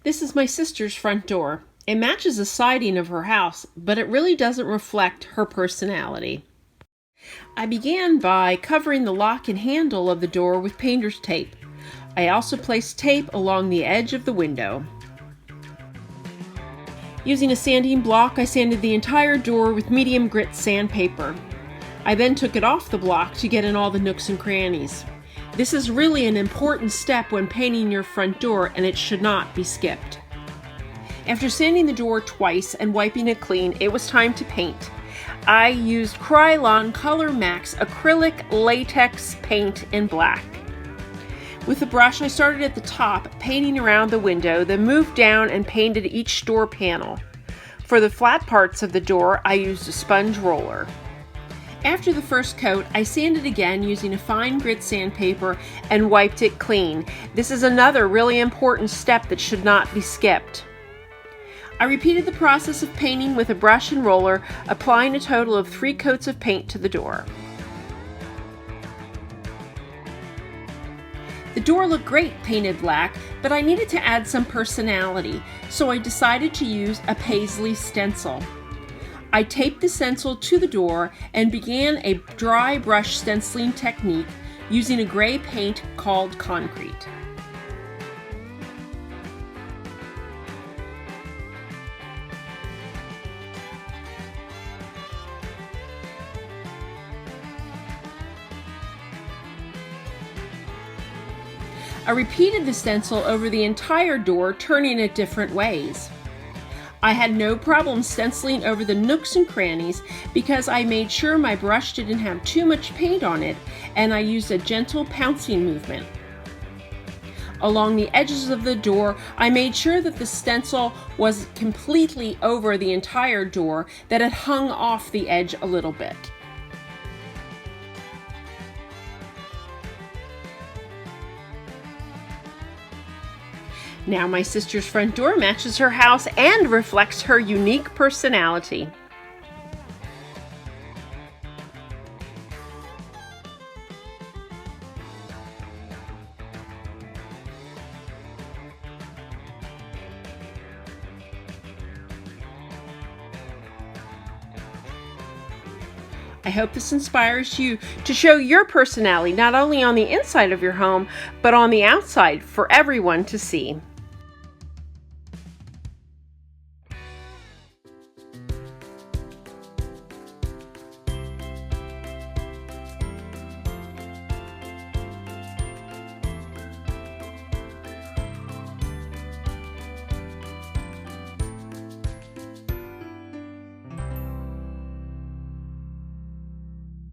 This is my sister's front door. It matches the siding of her house, but it really doesn't reflect her personality. I began by covering the lock and handle of the door with painter's tape. I also placed tape along the edge of the window. Using a sanding block, I sanded the entire door with medium grit sandpaper. I then took it off the block to get in all the nooks and crannies. This is really an important step when painting your front door, and it should not be skipped. After sanding the door twice and wiping it clean, it was time to paint. I used Krylon Color Max acrylic latex paint in black. With the brush, I started at the top, painting around the window, then moved down and painted each door panel. For the flat parts of the door, I used a sponge roller. After the first coat, I sanded again using a fine grit sandpaper and wiped it clean. This is another really important step that should not be skipped. I repeated the process of painting with a brush and roller, applying a total of 3 coats of paint to the door. The door looked great painted black, but I needed to add some personality, so I decided to use a paisley stencil. I taped the stencil to the door and began a dry brush stenciling technique using a gray paint called concrete. I repeated the stencil over the entire door, turning it different ways. I had no problem stenciling over the nooks and crannies because I made sure my brush didn't have too much paint on it, and I used a gentle pouncing movement. Along the edges of the door, I made sure that the stencil was completely over the entire door, that it hung off the edge a little bit. Now my sister's front door matches her house and reflects her unique personality. I hope this inspires you to show your personality not only on the inside of your home, but on the outside for everyone to see.